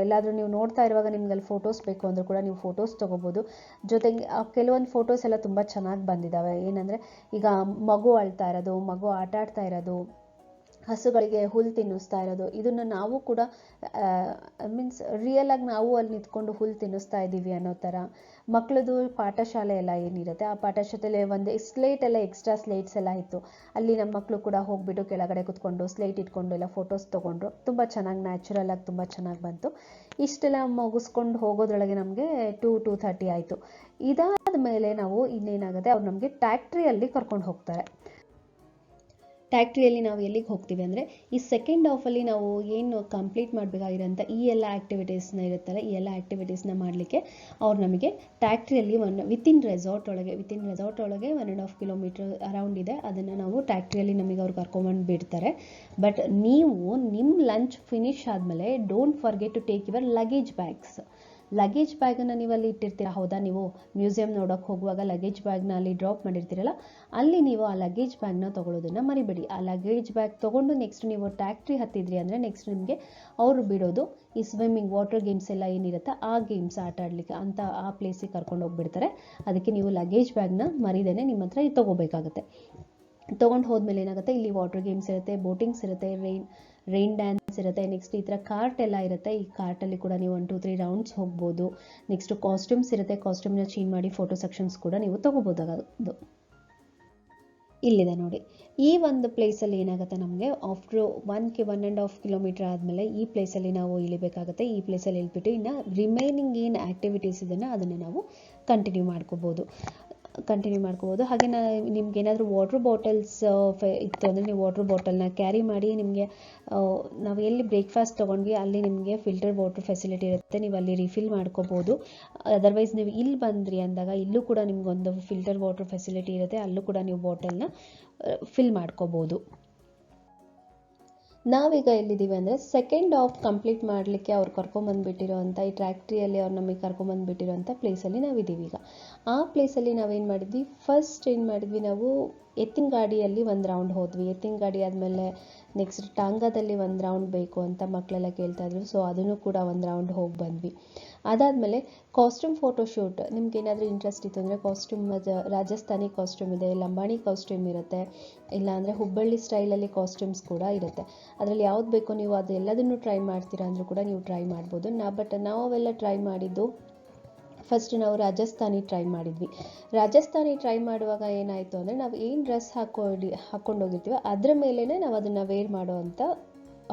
Speaker 1: ಎಲ್ಲಾದರೂ ನೀವು ನೋಡ್ತಾ ಇರುವಾಗ ನಿಮ್ಗೆ ಅಲ್ಲಿ ಫೋಟೋಸ್ ಬೇಕು ಅಂದರೂ ಕೂಡ ನೀವು ಫೋಟೋಸ್ ತೊಗೋಬೋದು. ಜೊತೆಗೆ ಕೆಲವೊಂದು ಫೋಟೋಸ್ ಎಲ್ಲ ತುಂಬ ಚೆನ್ನಾಗಿ ಬಂದಿದ್ದಾವೆ. ಏನಂದರೆ ಈಗ ಮಗು ಅಳ್ತಾ ಇರೋದು, ಮಗು ಆಟ ಆಡ್ತಾ ಇರೋದು, ಹಸುಗಳಿಗೆ ಹುಲ್ಲು ತಿನ್ನಿಸ್ತಾ ಇರೋದು, ಇದನ್ನು ನಾವು ಕೂಡ ಮೀನ್ಸ್ ರಿಯಲಾಗಿ ನಾವು ಅಲ್ಲಿ ನಿಂತ್ಕೊಂಡು ಹುಲ್ಲು ತಿನ್ನಿಸ್ತಾ ಇದ್ದೀವಿ ಅನ್ನೋ ಥರ. ಮಕ್ಕಳದು ಪಾಠಶಾಲೆ ಎಲ್ಲ ಏನಿರುತ್ತೆ ಆ ಪಾಠಶಾಲೆಯಲ್ಲಿ ಒಂದು ಸ್ಲೇಟ್ ಎಲ್ಲ ಎಕ್ಸ್ಟ್ರಾ ಸ್ಲೇಟ್ಸ್ ಎಲ್ಲ ಇತ್ತು. ಅಲ್ಲಿ ನಮ್ಮ ಮಕ್ಕಳು ಕೂಡ ಹೋಗಿಬಿಟ್ಟು ಕೆಳಗಡೆ ಕುತ್ಕೊಂಡು ಸ್ಲೇಟ್ ಇಟ್ಕೊಂಡು ಎಲ್ಲ ಫೋಟೋಸ್ ತೊಗೊಂಡ್ರು. ತುಂಬ ಚೆನ್ನಾಗಿ ನ್ಯಾಚುರಲಾಗಿ ತುಂಬ ಚೆನ್ನಾಗಿ ಬಂತು. ಇಷ್ಟೆಲ್ಲ ಮುಗಿಸ್ಕೊಂಡು ಹೋಗೋದ್ರೊಳಗೆ ನಮಗೆ 2:30 ಆಯಿತು. ಇದಾದ ಮೇಲೆ ನಾವು ಇನ್ನೇನಾಗುತ್ತೆ ಅವ್ರು ನಮಗೆ ಟ್ಯಾಕ್ಟ್ರಿಯಲ್ಲಿ ಕರ್ಕೊಂಡು ಹೋಗ್ತಾರೆ. ಟ್ಯಾಕ್ಟ್ರಿಯಲ್ಲಿ ನಾವು ಎಲ್ಲಿಗೆ ಹೋಗ್ತೀವಿ ಅಂದರೆ ಈ ಸೆಕೆಂಡ್ ಹಾಫಲ್ಲಿ ನಾವು ಏನು ಕಂಪ್ಲೀಟ್ ಮಾಡಬೇಕಾಗಿರೋಂಥ ಈ ಎಲ್ಲ ಆ್ಯಕ್ಟಿವಿಟೀಸ್ನ ಇರುತ್ತಲ್ಲ, ಈ ಎಲ್ಲ ಆ್ಯಕ್ಟಿವಿಟೀಸ್ನ ಮಾಡಲಿಕ್ಕೆ ಅವ್ರು ನಮಗೆ ಟ್ಯಾಕ್ಟ್ರಿಯಲ್ಲಿ ವಿತಿನ್ ರೆಸಾರ್ಟ್ ಒಳಗೆ 1.5 ಕಿಲೋಮೀಟರ್ ಅರೌಂಡ್ ಇದೆ, ಅದನ್ನು ನಾವು ಟ್ಯಾಕ್ಟ್ರಿಯಲ್ಲಿ ನಮಗೆ ಅವ್ರು ಕರ್ಕೊಂಬಂದು ಬಿಡ್ತಾರೆ. ಬಟ್ ನೀವು ನಿಮ್ಮ ಲಂಚ್ ಫಿನಿಶ್ ಆದಮೇಲೆ don't forget to take your luggage ಬ್ಯಾಗನ್ನು ನೀವು ಅಲ್ಲಿ ಇಟ್ಟಿರ್ತೀರ, ಹೌದಾ? ನೀವು ಮ್ಯೂಸಿಯಂ ನೋಡೋಕೆ ಹೋಗುವಾಗ ಲಗೇಜ್ ಬ್ಯಾಗ್ನ ಅಲ್ಲಿ ಡ್ರಾಪ್ ಮಾಡಿರ್ತೀರಲ್ಲ, ಅಲ್ಲಿ ನೀವು ಆ ಲಗೇಜ್ ಬ್ಯಾಗ್ನ ತೊಗೊಳ್ಳೋದನ್ನು ಮರಿಬೇಡಿ. ಆ ಲಗೇಜ್ ಬ್ಯಾಗ್ ತೊಗೊಂಡು ನೆಕ್ಸ್ಟ್ ನೀವು ಟ್ಯಾಕ್ಟ್ರಿ ಹತ್ತಿದ್ರಿ ಅಂದರೆ ನೆಕ್ಸ್ಟ್ ನಿಮಗೆ ಅವರು ಬಿಡೋದು ಈ ಸ್ವಿಮ್ಮಿಂಗ್ ವಾಟರ್ ಗೇಮ್ಸ್ ಎಲ್ಲ ಏನಿರುತ್ತೆ ಆ ಗೇಮ್ಸ್ ಆಟ ಆಡಲಿಕ್ಕೆ ಅಂತ ಆ ಪ್ಲೇಸಿಗೆ ಕರ್ಕೊಂಡು ಹೋಗ್ಬಿಡ್ತಾರೆ. ಅದಕ್ಕೆ ನೀವು ಲಗೇಜ್ ಬ್ಯಾಗ್ನ ಮರಿದೇನೆ ನಿಮ್ಮ ಹತ್ರ ತೊಗೋಬೇಕಾಗುತ್ತೆ. ತೊಗೊಂಡು ಹೋದ್ಮೇಲೆ ಏನಾಗುತ್ತೆ, ಇಲ್ಲಿ ವಾಟರ್ ಗೇಮ್ಸ್ ಇರುತ್ತೆ, ಬೋಟಿಂಗ್ಸ್ ಇರುತ್ತೆ, ರೈನ್ ಡ್ಯಾನ್ಸ್ ಇರುತ್ತೆ, ನೆಕ್ಸ್ಟ್ ಈ ಥರ ಕಾರ್ಟ್ ಎಲ್ಲ ಇರುತ್ತೆ. ಈ ಕಾರ್ಟಲ್ಲಿ ಕೂಡ ನೀವು 1, 2, 3 ರೌಂಡ್ಸ್ ಹೋಗ್ಬೋದು. ನೆಕ್ಸ್ಟ್ ಕಾಸ್ಟ್ಯೂಮ್ಸ್ ಇರುತ್ತೆ, ಕಾಸ್ಟ್ಯೂಮ್ನ ಚೇಂಜ್ ಮಾಡಿ ಫೋಟೋ ಸೆಕ್ಷನ್ಸ್ ಕೂಡ ನೀವು ತೊಗೋಬೋದಾಗೋದು. ಇಲ್ಲಿದೆ ನೋಡಿ, ಈ ಒಂದು ಪ್ಲೇಸಲ್ಲಿ ಏನಾಗುತ್ತೆ, ನಮಗೆ ಆಫ್ಟ್ರು 1.5 ಕಿಲೋಮೀಟರ್ ಆದಮೇಲೆ ಈ ಪ್ಲೇಸಲ್ಲಿ ನಾವು ಇಳಿಬೇಕಾಗುತ್ತೆ. ಈ ಪ್ಲೇಸಲ್ಲಿ ಇಳಿಬಿಟ್ಟು ಇನ್ನು ರಿಮೈನಿಂಗ್ ಏನು ಆ್ಯಕ್ಟಿವಿಟೀಸ್ ಇದನ್ನು ಅದನ್ನು ನಾವು ಕಂಟಿನ್ಯೂ ಮಾಡ್ಕೋಬೋದು. ಹಾಗೆ ನಿಮ್ಗೆ ಏನಾದರೂ ವಾಟರ್ ಬಾಟಲ್ಸ್ ಇತ್ತು ಅಂದರೆ ನೀವು ವಾಟರ್ ಬಾಟಲ್ನ ಕ್ಯಾರಿ ಮಾಡಿ. ನಿಮಗೆ ನಾವು ಎಲ್ಲಿ ಬ್ರೇಕ್ಫಾಸ್ಟ್ ತೊಗೊಂಡ್ವಿ ಅಲ್ಲಿ ನಿಮಗೆ ಫಿಲ್ಟರ್ ವಾಟರ್ ಫೆಸಿಲಿಟಿ ಇರುತ್ತೆ, ನೀವು ಅಲ್ಲಿ ರಿಫಿಲ್ ಮಾಡ್ಕೋಬೋದು. ಅದರ್ವೈಸ್ ನೀವು ಇಲ್ಲಿ ಬಂದ್ರಿ ಅಂದಾಗ ಇಲ್ಲೂ ಕೂಡ ನಿಮ್ಗೊಂದು ಫಿಲ್ಟರ್ ವಾಟರ್ ಫೆಸಿಲಿಟಿ ಇರುತ್ತೆ, ಅಲ್ಲೂ ಕೂಡ ನೀವು ಬಾಟಲ್ನ ಫಿಲ್ ಮಾಡ್ಕೋಬೋದು. ನಾವೀಗ ಎಲ್ಲಿದ್ದೀವಿ ಅಂದರೆ ಸೆಕೆಂಡ್ ಹಾಫ್ ಕಂಪ್ಲೀಟ್ ಮಾಡಲಿಕ್ಕೆ ಅವ್ರು ಕರ್ಕೊಂಬಂದುಬಿಟ್ಟಿರೋಂಥ ಈ ಟ್ರ್ಯಾಕ್ಟ್ರಿಯಲ್ಲಿ ಅವ್ರು ನಮಗೆ ಕರ್ಕೊಂಬಂದುಬಿಟ್ಟಿರೋಂಥ ಪ್ಲೇಸಲ್ಲಿ ನಾವಿದ್ದೀವಿ. ಈಗ ಆ ಪ್ಲೇಸಲ್ಲಿ ನಾವೇನು ಮಾಡಿದ್ವಿ, ಫಸ್ಟ್ ಏನು ಮಾಡಿದ್ವಿ, ನಾವು ಎತ್ತಿನ ಗಾಡಿಯಲ್ಲಿ ಒಂದು ರೌಂಡ್ ಹೋದ್ವಿ. ಎತ್ತಿನ ಗಾಡಿ ಆದಮೇಲೆ ನೆಕ್ಸ್ಟ್ ಟಾಂಗಾದಲ್ಲಿ ಒಂದು ರೌಂಡ್ ಬೇಕು ಅಂತ ಮಕ್ಕಳೆಲ್ಲ ಕೇಳ್ತಾಯಿದ್ರು, ಸೊ ಅದನ್ನು ಕೂಡ ಒಂದು ರೌಂಡ್ ಹೋಗಿ ಬಂದ್ವಿ. ಅದಾದಮೇಲೆ ಕಾಸ್ಟ್ಯೂಮ್ ಫೋಟೋಶೂಟ್, ನಿಮ್ಗೆ ಏನಾದರೂ ಇಂಟ್ರೆಸ್ಟ್ ಇತ್ತು ಅಂದರೆ ಕಾಸ್ಟ್ಯೂಮ್ ರಾಜಸ್ಥಾನಿ ಕಾಸ್ಟ್ಯೂಮ್ ಇದೆ, ಲಂಬಾಣಿ ಕಾಸ್ಟ್ಯೂಮ್ ಇರುತ್ತೆ, ಇಲ್ಲಾಂದರೆ ಹುಬ್ಬಳ್ಳಿ ಸ್ಟೈಲಲ್ಲಿ ಕಾಸ್ಟ್ಯೂಮ್ಸ್ ಕೂಡ ಇರುತ್ತೆ. ಅದರಲ್ಲಿ ಯಾವ್ದು ಬೇಕೋ ನೀವು ಅದೆಲ್ಲದನ್ನು ಟ್ರೈ ಮಾಡ್ತೀರಾ ಅಂದರೂ ಕೂಡ ನೀವು ಟ್ರೈ ಮಾಡ್ಬೋದು. ಬಟ್ ನಾವೆಲ್ಲ ಟ್ರೈ ಮಾಡಿದ್ದು ಫಸ್ಟ್ ನಾವು ರಾಜಸ್ಥಾನಿ ಟ್ರೈ ಮಾಡುವಾಗ ಏನಾಯಿತು ಅಂದರೆ ನಾವು ಏನು ಡ್ರೆಸ್ ಹಾಕ್ಕೊಂಡೋಗಿರ್ತೀವೋ ಅದರ ಮೇಲೇ ನಾವು ಅದನ್ನು ವೇರ್ ಮಾಡೋ ಅಂಥ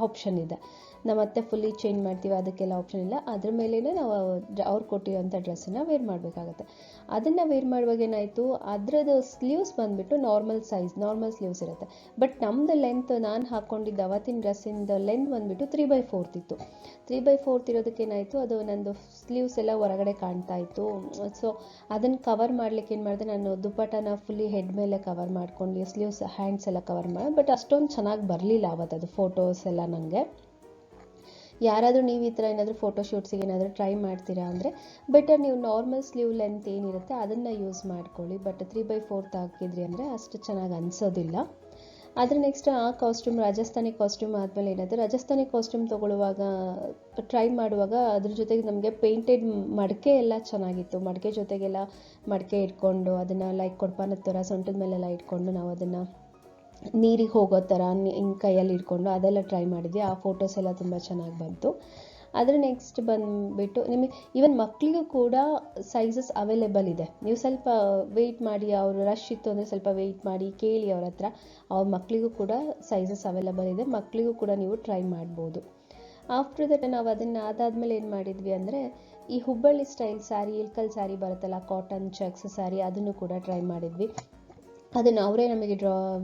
Speaker 1: ಆಪ್ಷನ್ ಇದೆ. ನಾವು ಮತ್ತೆ ಫುಲ್ಲಿ ಚೇಂಜ್ ಮಾಡ್ತೀವಿ, ಅದಕ್ಕೆಲ್ಲ ಆಪ್ಷನ್ ಇಲ್ಲ. ಅದ್ರ ಮೇಲೇ ನಾವು ಅವ್ರು ಕೊಟ್ಟಿರೋಂಥ ಡ್ರೆಸ್ಸನ್ನು ವೇರ್ ಮಾಡಬೇಕಾಗತ್ತೆ. ಅದನ್ನು ವೇರ್ ಮಾಡುವಾಗ ಏನಾಯಿತು, ಅದರದ್ದು ಸ್ಲೀವ್ಸ್ ಬಂದುಬಿಟ್ಟು ನಾರ್ಮಲ್ ಸ್ಲೀವ್ಸ್ ಇರುತ್ತೆ. ಬಟ್ ನಮ್ಮದು ಲೆಂತ್, ನಾನು ಹಾಕ್ಕೊಂಡಿದ್ದ ಅವತ್ತಿನ ಡ್ರೆಸ್ಸಿಂದ ಲೆಂತ್ ಬಂದುಬಿಟ್ಟು 3/4 ಇತ್ತು. 3/4 ಇರೋದಕ್ಕೆ ಏನಾಯಿತು, ಅದು ನಂದು ಸ್ಲೀವ್ಸ್ ಎಲ್ಲ ಹೊರಗಡೆ ಕಾಣ್ತಾ ಇತ್ತು. ಸೊ ಅದನ್ನು ಕವರ್ ಮಾಡಲಿಕ್ಕೆ ಏನು ಮಾಡಿದೆ, ನಾನು ದುಪ್ಪಟ್ಟನ ಫುಲ್ಲಿ ಹೆಡ್ ಮೇಲೆ ಕವರ್ ಮಾಡ್ಕೊಂಡು ಸ್ಲೀವ್ಸ್ ಹ್ಯಾಂಡ್ಸ್ ಎಲ್ಲ ಕವರ್ ಮಾಡಿ. ಬಟ್ ಅಷ್ಟೊಂದು ಚೆನ್ನಾಗಿ ಬರಲಿಲ್ಲ ಅವತ್ತದು ಫೋಟೋಸ್ ಎಲ್ಲ ನನಗೆ. ಯಾರಾದರೂ ನೀವು ಈ ಥರ ಏನಾದರೂ ಫೋಟೋಶೂಟ್ಸಿಗೆ ಏನಾದರೂ ಟ್ರೈ ಮಾಡ್ತೀರಾ ಅಂದರೆ ಬೆಟರ್ ನೀವು ನಾರ್ಮಲ್ ಸ್ಲೀವ್ ಲೆಂತ್ ಏನಿರುತ್ತೆ ಅದನ್ನು ಯೂಸ್ ಮಾಡ್ಕೊಳ್ಳಿ. ಬಟ್ 3/4 ಹಾಕಿದ್ರಿ ಅಂದರೆ ಅಷ್ಟು ಚೆನ್ನಾಗಿ ಅನಿಸೋದಿಲ್ಲ. ಆದರೆ ನೆಕ್ಸ್ಟ್ ಆ ಕಾಸ್ಟ್ಯೂಮ್ ರಾಜಸ್ಥಾನಿ ಕಾಸ್ಟ್ಯೂಮ್ ಆದಮೇಲೆ ಏನಾದರೂ ರಾಜಸ್ಥಾನಿ ಕಾಸ್ಟ್ಯೂಮ್ ತೊಗೊಳ್ಳುವಾಗ ಟ್ರೈ ಮಾಡುವಾಗ ಅದ್ರ ಜೊತೆಗೆ ನಮಗೆ ಪೇಂಟೆಡ್ ಮಡಿಕೆ ಎಲ್ಲ ಚೆನ್ನಾಗಿತ್ತು. ಮಡಿಕೆ ಜೊತೆಗೆಲ್ಲ ಮಡಿಕೆ ಇಟ್ಕೊಂಡು ಅದನ್ನು ಲೈಕ್ ಕೊಡ್ಪಾನದ ಥರ ಸೊಂಟದ ಮೇಲೆಲ್ಲ ಇಟ್ಕೊಂಡು ನಾವು ಅದನ್ನು ನೀರಿಗೆ ಹೋಗೋ ಥರ ಹಿಂಗೆ ಕೈಯಲ್ಲಿ ಇಟ್ಕೊಂಡು ಅದೆಲ್ಲ ಟ್ರೈ ಮಾಡಿದ್ವಿ. ಆ ಫೋಟೋಸ್ ಎಲ್ಲ ತುಂಬ ಚೆನ್ನಾಗಿ ಬಂತು. ಅದರ ನೆಕ್ಸ್ಟ್ ಬಂದುಬಿಟ್ಟು ನಿಮಗೆ ಈವನ್ ಮಕ್ಕಳಿಗೂ ಕೂಡ ಸೈಜಸ್ ಅವೈಲೇಬಲ್ ಇದೆ. ನೀವು ಸ್ವಲ್ಪ ವೆಯ್ಟ್ ಮಾಡಿ, ಅವರು ರಶ್ ಇತ್ತು ಅಂದರೆ ಸ್ವಲ್ಪ ವೆಯ್ಟ್ ಮಾಡಿ ಕೇಳಿ ಅವ್ರ ಹತ್ರ. ಅವ್ರ ಮಕ್ಕಳಿಗೂ ಕೂಡ ಸೈಜಸ್ ಅವೈಲೇಬಲ್ ಇದೆ, ಮಕ್ಕಳಿಗೂ ಕೂಡ ನೀವು ಟ್ರೈ ಮಾಡ್ಬೋದು. ಆಫ್ಟರ್ ದಟ್ ನಾವು ಅದಾದಮೇಲೆ ಏನು ಮಾಡಿದ್ವಿ ಅಂದರೆ ಈ ಹುಬ್ಬಳ್ಳಿ ಸ್ಟೈಲ್ ಸ್ಯಾರಿ, ಇಳ್ಕಲ್ ಸ್ಯಾರಿ ಬರುತ್ತಲ್ಲ, ಕಾಟನ್ ಚೆಕ್ಸ್ ಸ್ಯಾರಿ, ಅದನ್ನು ಕೂಡ ಟ್ರೈ ಮಾಡಿದ್ವಿ. ಅದನ್ನು ಅವರೇ ನಮಗೆ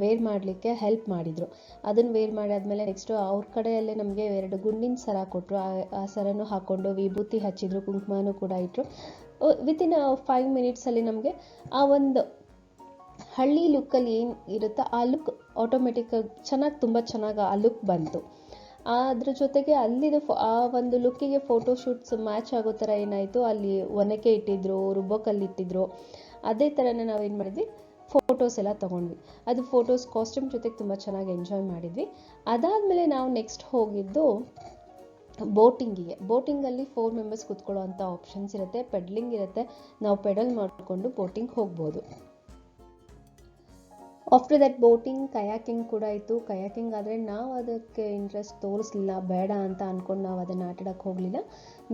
Speaker 1: ವೇರ್ ಮಾಡಲಿಕ್ಕೆ ಹೆಲ್ಪ್ ಮಾಡಿದರು. ಅದನ್ನು ವೇರ್ ಮಾಡಾದ್ಮೇಲೆ ನೆಕ್ಸ್ಟು ಅವ್ರ ಕಡೆಯಲ್ಲೇ ನಮಗೆ 2 ಗುಂಡಿನ ಸರ ಕೊಟ್ಟರು. ಆ ಸರನೂ ಹಾಕ್ಕೊಂಡು ವಿಭೂತಿ ಹಚ್ಚಿದ್ರು, ಕುಂಕುಮನೂ ಕೂಡ ಇಟ್ಟರು. ವಿತಿನ್ 5 ಮಿನಿಟ್ಸಲ್ಲಿ ನಮಗೆ ಆ ಒಂದು ಹಳ್ಳಿ ಲುಕ್ಕಲ್ಲಿ ಏನು ಇರುತ್ತೋ ಆ ಲುಕ್ ಆಟೋಮೆಟಿಕ್ಕಾಗಿ ತುಂಬ ಚೆನ್ನಾಗಿ ಆ ಲುಕ್ ಬಂತು. ಅದ್ರ ಜೊತೆಗೆ ಅಲ್ಲಿದು ಆ ಒಂದು ಲುಕ್ಕಿಗೆ ಫೋಟೋಶೂಟ್ಸ್ ಮ್ಯಾಚ್ ಆಗೋ ಥರ ಏನಾಯಿತು, ಅಲ್ಲಿ ಒನಕೆ ಇಟ್ಟಿದ್ರು, ರುಬ್ಬೋಕಲ್ಲಿ ಇಟ್ಟಿದ್ರು. ಅದೇ ಥರನೇ ನಾವೇನು ಮಾಡಿದ್ವಿ, ಫೋಟೋಸ್ ಎಲ್ಲ ತೊಗೊಂಡ್ವಿ. ಅದು ಫೋಟೋಸ್ ಕಾಸ್ಟ್ಯೂಮ್ ಜೊತೆಗೆ ತುಂಬ ಚೆನ್ನಾಗಿ ಎಂಜಾಯ್ ಮಾಡಿದ್ವಿ. ಅದಾದಮೇಲೆ ನಾವು ನೆಕ್ಸ್ಟ್ ಹೋಗಿದ್ದು ಬೋಟಿಂಗಲ್ಲಿ 4 ಮೆಂಬರ್ಸ್ ಕೂತ್ಕೊಳ್ಳೋ ಅಂಥ ಆಪ್ಷನ್ಸ್ ಇರುತ್ತೆ, ಪೆಡ್ಲಿಂಗ್ ಇರುತ್ತೆ, ನಾವು ಪೆಡಲ್ ಮಾಡಿಕೊಂಡು ಬೋಟಿಂಗ್ ಹೋಗ್ಬೋದು. ಆಫ್ಟರ್ ದಟ್ ಬೋಟಿಂಗ್, ಕಯಾಕಿಂಗ್ ಕೂಡ ಇತ್ತು. ಕಯಾಕಿಂಗ್ ಆದರೆ ನಾವು ಅದಕ್ಕೆ ಇಂಟ್ರೆಸ್ಟ್ ತೋರಿಸ್ಲಿಲ್ಲ, ಬೇಡ ಅಂತ ಅಂದ್ಕೊಂಡು ನಾವು ಅದನ್ನು ಆಟಾಡೋಕ್ಕೆ ಹೋಗಲಿಲ್ಲ.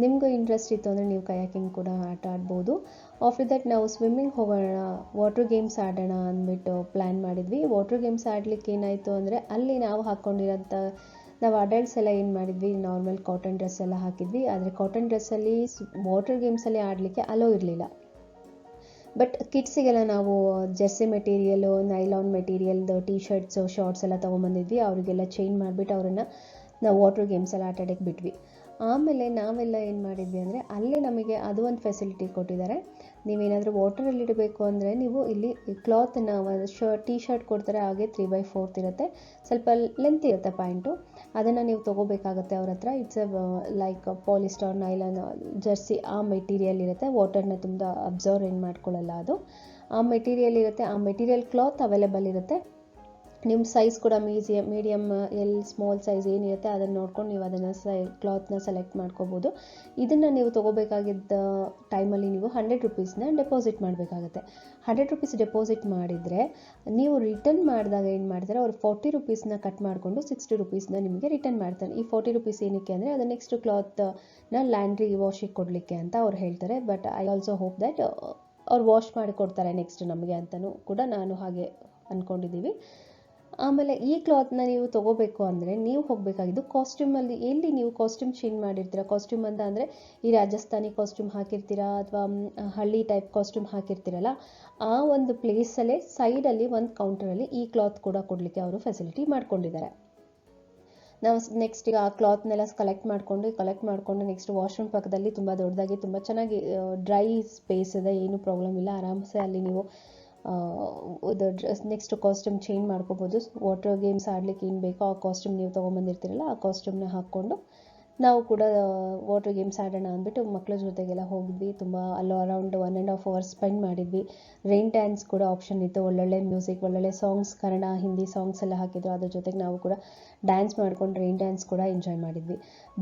Speaker 1: ನಿಮಗೂ ಇಂಟ್ರೆಸ್ಟ್ ಇತ್ತು ಅಂದರೆ ನೀವು ಕಯಾಕಿಂಗ್ ಕೂಡ ಆಟ ಆಡ್ಬೋದು. ಆಫ್ಟರ್ ದಟ್ ನಾವು ಸ್ವಿಮ್ಮಿಂಗ್ ಹೋಗೋಣ, ವಾಟರ್ ಗೇಮ್ಸ್ ಆಡೋಣ ಅಂದ್ಬಿಟ್ಟು ಪ್ಲ್ಯಾನ್ ಮಾಡಿದ್ವಿ. ವಾಟರ್ ಗೇಮ್ಸ್ ಆಡಲಿಕ್ಕೆ ಏನಾಯಿತು ಅಂದರೆ ಅಲ್ಲಿ ನಾವು ನಾವು ಅಡಲ್ಟ್ಸ್ ಎಲ್ಲ ಏನು ಮಾಡಿದ್ವಿ, ನಾರ್ಮಲ್ ಕಾಟನ್ ಡ್ರೆಸ್ ಎಲ್ಲ ಹಾಕಿದ್ವಿ. ಆದರೆ ಕಾಟನ್ ಡ್ರೆಸ್ಸಲ್ಲಿ ವಾಟರ್ ಗೇಮ್ಸಲ್ಲಿ ಆಡಲಿಕ್ಕೆ ಅಲೋ ಇರಲಿಲ್ಲ. ಬಟ್ ಕಿಡ್ಸಿಗೆಲ್ಲ ನಾವು ಜೆರ್ಸಿ ಮೆಟೀರಿಯಲು, ನೈಲಾನ್ ಮೆಟೀರಿಯಲ್ದು ಟೀ ಶರ್ಟ್ಸು, ಶಾರ್ಟ್ಸ್ ಎಲ್ಲ ತೊಗೊಂಬಂದಿದ್ವಿ. ಅವರಿಗೆಲ್ಲ ಚೇಂಜ್ ಮಾಡಿಬಿಟ್ಟು ಅವರನ್ನು ನಾವು ವಾಟರ್ ಗೇಮ್ಸ್ ಎಲ್ಲ ಆಟ ಆಡೋಕ್ಕೆ ಬಿಟ್ವಿ. ಆಮೇಲೆ ನಾವೆಲ್ಲ ಏನು ಮಾಡಿದ್ವಿ ಅಂದರೆ ಅಲ್ಲೇ ನಮಗೆ ಅದು ಒಂದು ಫೆಸಿಲಿಟಿ ಕೊಟ್ಟಿದ್ದಾರೆ. ನೀವೇನಾದರೂ ವಾಟರಲ್ಲಿ ಇಡಬೇಕು ಅಂದರೆ ನೀವು ಇಲ್ಲಿ ಕ್ಲಾತನ್ನ ಟೀ ಶರ್ಟ್ ಕೊಡ್ತಾರೆ, ಹಾಗೆ 3/4 ಇರುತ್ತೆ, ಸ್ವಲ್ಪ ಲೆಂತ್ ಇರುತ್ತೆ ಪ್ಯಾಂಟು, ಅದನ್ನು ನೀವು ತೊಗೋಬೇಕಾಗತ್ತೆ ಅವ್ರ ಹತ್ರ. It's like polyester, nylon, Jersey ಆ ಮೆಟೀರಿಯಲ್ ಇರುತ್ತೆ. ವಾಟರ್ನ ತುಂಬ ಅಬ್ಸರ್ವ್ ಏನು ಮಾಡ್ಕೊಳ್ಳಲ್ಲ ಅದು. ಆ ಮೆಟೀರಿಯಲ್ ಇರುತ್ತೆ. ಆ ಮೆಟೀರಿಯಲ್ ಕ್ಲಾತ್ ಅವೈಲೇಬಲ್ ಇರುತ್ತೆ. ನಿಮ್ಮ ಸೈಜ್ ಕೂಡ ಮೀಡಿಯಮ್, ಸ್ಮಾಲ್ ಸೈಜ್ ಏನಿರುತ್ತೆ ಅದನ್ನು ನೋಡ್ಕೊಂಡು ನೀವು ಅದನ್ನು ಕ್ಲಾತ್ನ ಸೆಲೆಕ್ಟ್ ಮಾಡ್ಕೋಬೋದು. ಇದನ್ನು ನೀವು ತೊಗೋಬೇಕಾಗಿದ್ದ ಟೈಮಲ್ಲಿ ನೀವು 100 ರುಪೀಸ್ನ ಡೆಪಾಸಿಟ್ ಮಾಡಬೇಕಾಗುತ್ತೆ. 100 ರುಪೀಸ್ ಡೆಪಾಸಿಟ್ ಮಾಡಿದರೆ ನೀವು ರಿಟರ್ನ್ ಮಾಡಿದಾಗ ಏನು ಮಾಡ್ತಾರೆ, ಅವ್ರು 40 ರುಪೀಸ್ನ ಕಟ್ ಮಾಡಿಕೊಂಡು 60 ರುಪೀಸ್ನ ನಿಮಗೆ ರಿಟರ್ನ್ ಮಾಡ್ತಾರೆ. ಈ 40 ರುಪೀಸ್ ಏನಕ್ಕೆ ಅಂದರೆ ಅದು ನೆಕ್ಸ್ಟ್ ಕ್ಲಾತ್ನ ಲ್ಯಾಂಡ್ರಿ ವಾಶಿಗೆ ಕೊಡಲಿಕ್ಕೆ ಅಂತ ಅವ್ರು ಹೇಳ್ತಾರೆ. But I also hope that ಅವ್ರು ವಾಶ್ ಮಾಡಿ ಕೊಡ್ತಾರೆ ನೆಕ್ಸ್ಟ್ ನಮಗೆ ಅಂತಲೂ ಕೂಡ ನಾನು ಹಾಗೆ ಅಂದ್ಕೊಂಡಿದ್ದೀವಿ. ಆಮೇಲೆ ಈ ಕ್ಲಾತ್ನ ನೀವು ತೊಗೋಬೇಕು ಅಂದರೆ ನೀವು ಹೋಗಬೇಕಾಗಿದ್ದು ಕಾಸ್ಟ್ಯೂಮಲ್ಲಿ, ಎಲ್ಲಿ ನೀವು ಕಾಸ್ಟ್ಯೂಮ್ ಚೇಂಜ್ ಮಾಡಿರ್ತೀರ. ಕಾಸ್ಟ್ಯೂಮ್ ಅಂತ ಅಂದರೆ ಈ ರಾಜಸ್ಥಾನಿ ಕಾಸ್ಟ್ಯೂಮ್ ಹಾಕಿರ್ತೀರಾ ಅಥವಾ ಹಳ್ಳಿ ಟೈಪ್ ಕಾಸ್ಟ್ಯೂಮ್ ಹಾಕಿರ್ತೀರಲ್ಲ, ಆ ಒಂದು ಪ್ಲೇಸಲ್ಲೇ ಸೈಡಲ್ಲಿ ಒಂದು ಕೌಂಟರಲ್ಲಿ ಈ ಕ್ಲಾತ್ ಕೂಡ ಕೊಡಲಿಕ್ಕೆ ಅವರು ಫೆಸಿಲಿಟಿ ಮಾಡ್ಕೊಂಡಿದ್ದಾರೆ. ನಾವು ನೆಕ್ಸ್ಟ್ ಈಗ ಆ ಕ್ಲಾತ್ನೆಲ್ಲ ಕಲೆಕ್ಟ್ ಮಾಡಿಕೊಂಡು ನೆಕ್ಸ್ಟ್ ವಾಶ್ರೂಮ್ ಪಕ್ಕದಲ್ಲಿ ತುಂಬ ದೊಡ್ಡದಾಗಿ ತುಂಬ ಚೆನ್ನಾಗಿ ಡ್ರೈ ಸ್ಪೇಸ್ ಇದೆ, ಏನೂ ಪ್ರಾಬ್ಲಮ್ ಇಲ್ಲ. ಆರಾಮ್ಸೆ ಅಲ್ಲಿ ನೀವು ನೆಕ್ಸ್ಟ್ ಕಾಸ್ಟ್ಯೂಮ್ ಚೇಂಜ್ ಮಾಡ್ಕೋಬೋದು. ವಾಟರ್ ಗೇಮ್ಸ್ ಆಡಲಿಕ್ಕೆ ಏನು ಬೇಕೋ ಆ ಕಾಸ್ಟ್ಯೂಮ್ ನೀವು ತೊಗೊಂಬಂದಿರ್ತೀರಲ್ಲ ಆ ಕಾಸ್ಟ್ಯೂಮ್ನ ಹಾಕ್ಕೊಂಡು ನಾವು ಕೂಡ ವಾಟರ್ ಗೇಮ್ಸ್ ಆಡೋಣ ಅಂದ್ಬಿಟ್ಟು ಮಕ್ಕಳ ಜೊತೆಗೆಲ್ಲ ಹೋಗಿದ್ವಿ. ತುಂಬ ಅಲ್ಲೂ ಅರೌಂಡ್ 1.5 hours ಸ್ಪೆಂಡ್ ಮಾಡಿದ್ವಿ. ರೈನ್ ಡ್ಯಾನ್ಸ್ ಕೂಡ ಆಪ್ಷನ್ ಇತ್ತು. ಒಳ್ಳೊಳ್ಳೆ ಮ್ಯೂಸಿಕ್, ಒಳ್ಳೊಳ್ಳೆ ಸಾಂಗ್ಸ್, ಕನ್ನಡ ಹಿಂದಿ ಸಾಂಗ್ಸ್ ಎಲ್ಲ ಹಾಕಿದ್ರು. ಅದ್ರ ಜೊತೆಗೆ ನಾವು ಕೂಡ ಡ್ಯಾನ್ಸ್ ಮಾಡ್ಕೊಂಡು ರೈನ್ ಡ್ಯಾನ್ಸ್ ಕೂಡ ಎಂಜಾಯ್ ಮಾಡಿದ್ವಿ.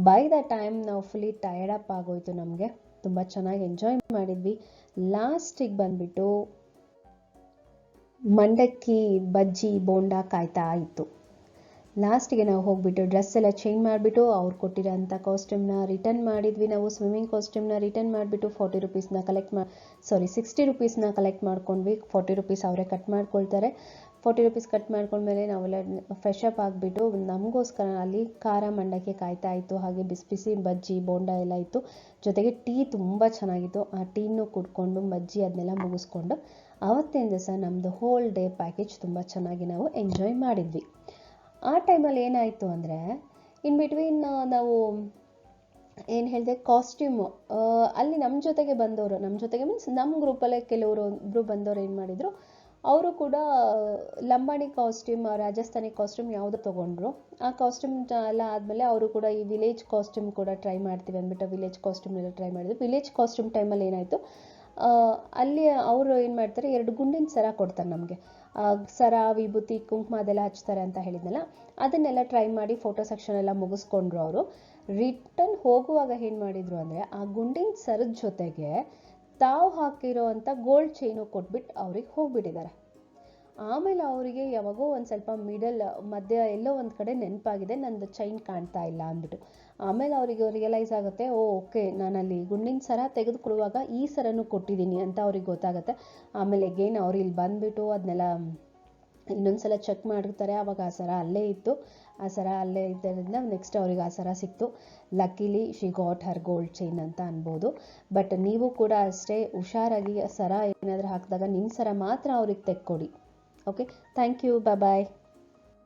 Speaker 1: ಬೈ ದ ಟೈಮ್ ನಾವು ಫುಲ್ಲಿ ಟಯರ್ಡ್ ಅಪ್ ಆಗೋಯ್ತು ನಮಗೆ. ತುಂಬ ಚೆನ್ನಾಗಿ ಎಂಜಾಯ್ ಮಾಡಿದ್ವಿ. ಲಾಸ್ಟಿಗೆ ಬಂದುಬಿಟ್ಟು ಮಂಡಕ್ಕಿ, ಬಜ್ಜಿ, ಬೋಂಡ ಕಾಯ್ತಾ ಇತ್ತು. ಲಾಸ್ಟಿಗೆ ನಾವು ಹೋಗ್ಬಿಟ್ಟು ಡ್ರೆಸ್ ಎಲ್ಲ ಚೇಂಜ್ ಮಾಡಿಬಿಟ್ಟು ಅವ್ರು ಕೊಟ್ಟಿರೋಂಥ ಕಾಸ್ಟ್ಯೂಮ್ನ ರಿಟರ್ನ್ ಮಾಡಿದ್ವಿ. ನಾವು ಸ್ವಿಮ್ಮಿಂಗ್ ಕಾಸ್ಟ್ಯೂಮ್ನ ರಿಟರ್ನ್ ಮಾಡಿಬಿಟ್ಟು 40 ರುಪೀಸ್ನ 60 ರುಪೀಸ್ನ ಕಲೆಕ್ಟ್ ಮಾಡ್ಕೊಂಡ್ವಿ. 40 ರುಪೀಸ್ ಅವರೇ ಕಟ್ ಮಾಡ್ಕೊಳ್ತಾರೆ. 40 ರುಪೀಸ್ ಕಟ್ ಮಾಡ್ಕೊಂಡ್ಮೇಲೆ ನಾವೆಲ್ಲ ಫ್ರೆಶ್ ಅಪ್ ಆಗಿಬಿಟ್ಟು ನಮಗೋಸ್ಕರ ಅಲ್ಲಿ ಖಾರ ಮಂಡಕ್ಕಿ ಕಾಯ್ತಾ ಇತ್ತು. ಹಾಗೆ ಬಿಸಿ ಬಿಸಿ ಬಜ್ಜಿ, ಬೋಂಡ ಎಲ್ಲ ಇತ್ತು. ಜೊತೆಗೆ ಟೀ ತುಂಬ ಚೆನ್ನಾಗಿತ್ತು. ಆ ಟೀನೂ ಕುಡ್ಕೊಂಡು ಬಜ್ಜಿ ಅದನ್ನೆಲ್ಲ ಮುಗಿಸ್ಕೊಂಡು ಆವತ್ತಿನ ದಿವಸ ನಮ್ಮದು ಹೋಲ್ ಡೇ ಪ್ಯಾಕೇಜ್ ತುಂಬ ಚೆನ್ನಾಗಿ ನಾವು ಎಂಜಾಯ್ ಮಾಡಿದ್ವಿ. ಆ ಟೈಮಲ್ಲಿ ಏನಾಯಿತು ಅಂದರೆ ಇನ್ ಬಿಟ್ವೀನ್ ನಾವು ಏನು ಹೇಳಿದೆ, ಕಾಸ್ಟ್ಯೂಮು ಅಲ್ಲಿ ನಮ್ಮ ಜೊತೆಗೆ ಮೀನ್ಸ್ ನಮ್ಮ ಗ್ರೂಪಲ್ಲೇ ಒಬ್ಬರು ಬಂದವರು ಏನು ಮಾಡಿದರು, ಅವರು ಕೂಡ ಲಂಬಾಣಿ ಕಾಸ್ಟ್ಯೂಮ್, ರಾಜಸ್ಥಾನಿ ಕಾಸ್ಟ್ಯೂಮ್ ಯಾವುದು ತೊಗೊಂಡ್ರು. ಆ ಕಾಸ್ಟ್ಯೂಮ್ ಎಲ್ಲ ಆದಮೇಲೆ ಅವರು ಕೂಡ ಈ ವಿಲೇಜ್ ಕಾಸ್ಟ್ಯೂಮ್ ಕೂಡ ಟ್ರೈ ಮಾಡ್ತೀವಿ ಅಂದ್ಬಿಟ್ಟು ವಿಲೇಜ್ ಕಾಸ್ಟ್ಯೂಮ್ ಎಲ್ಲ ಟ್ರೈ ಮಾಡಿದ್ರು. ವಿಲೇಜ್ ಕಾಸ್ಟ್ಯೂಮ್ ಟೈಮಲ್ಲಿ ಏನಾಯಿತು, ಅಲ್ಲಿ ಅವರು ಏನು ಮಾಡ್ತಾರೆ, 2 ಗುಂಡಿನ ಸರ ಕೊಡ್ತಾರೆ ನಮಗೆ. ಸರ, ವಿಭೂತಿ, ಕುಂಕುಮ ಅದೆಲ್ಲ ಹಚ್ತಾರೆ ಅಂತ ಹೇಳಿದ್ನಲ್ಲ, ಅದನ್ನೆಲ್ಲ ಟ್ರೈ ಮಾಡಿ ಫೋಟೋ ಸೆಕ್ಷನ್ ಎಲ್ಲ ಮುಗಿಸ್ಕೊಂಡ್ರು. ಅವರು ರಿಟರ್ನ್ ಹೋಗುವಾಗ ಏನು ಮಾಡಿದರು ಅಂದರೆ ಆ ಗುಂಡಿನ ಸರದ ಜೊತೆಗೆ ತಾವು ಹಾಕಿರೋ ಅಂಥ ಗೋಲ್ಡ್ ಚೈನು ಕೊಟ್ಬಿಟ್ಟು ಅವ್ರಿಗೆ ಹೋಗ್ಬಿಟ್ಟಿದ್ದಾರೆ. ಆಮೇಲೆ ಅವರಿಗೆ ಯಾವಾಗೋ ಒಂದು ಸ್ವಲ್ಪ ಮಧ್ಯ ಎಲ್ಲೋ ಒಂದು ಕಡೆ ನೆನಪಾಗಿದೆ, ನಂದು ಚೈನ್ ಕಾಣ್ತಾ ಇಲ್ಲ ಅಂದ್ಬಿಟ್ಟು. ಆಮೇಲೆ ಅವರಿಗೆ ರಿಯಲೈಸ್ ಆಗುತ್ತೆ, ಓಕೆ ನಾನಲ್ಲಿ ಗುಂಡಿನ ಸರ ತೆಗೆದುಕೊಳ್ಳುವಾಗ ಈ ಸರನೂ ಕೊಟ್ಟಿದ್ದೀನಿ ಅಂತ ಅವ್ರಿಗೆ ಗೊತ್ತಾಗುತ್ತೆ. ಆಮೇಲೆ ಅಗೇನ್ ಅವ್ರು ಇಲ್ಲಿ ಬಂದುಬಿಟ್ಟು ಅದನ್ನೆಲ್ಲ ಇನ್ನೊಂದ್ಸಲ ಚೆಕ್ ಮಾಡ್ತಾರೆ. ಆವಾಗ ಆ ಸರ ಅಲ್ಲೇ ಇತ್ತು. ಆ ಸರ ಅಲ್ಲೇ ಇದ್ದರಿಂದ ನೆಕ್ಸ್ಟ್ ಅವ್ರಿಗೆ ಆ ಸರ ಸಿಕ್ತು. Luckily she got her gold chain ಅಂತ ಅನ್ಬೋದು. ಬಟ್ ನೀವು ಕೂಡ ಅಷ್ಟೇ ಹುಷಾರಾಗಿ ಸರ ಏನಾದರೂ ಹಾಕಿದಾಗ ನಿಮ್ಮ ಸರ ಮಾತ್ರ ಅವ್ರಿಗೆ ತೆಕ್ಕೊಡಿ. Okay, thank you, bye.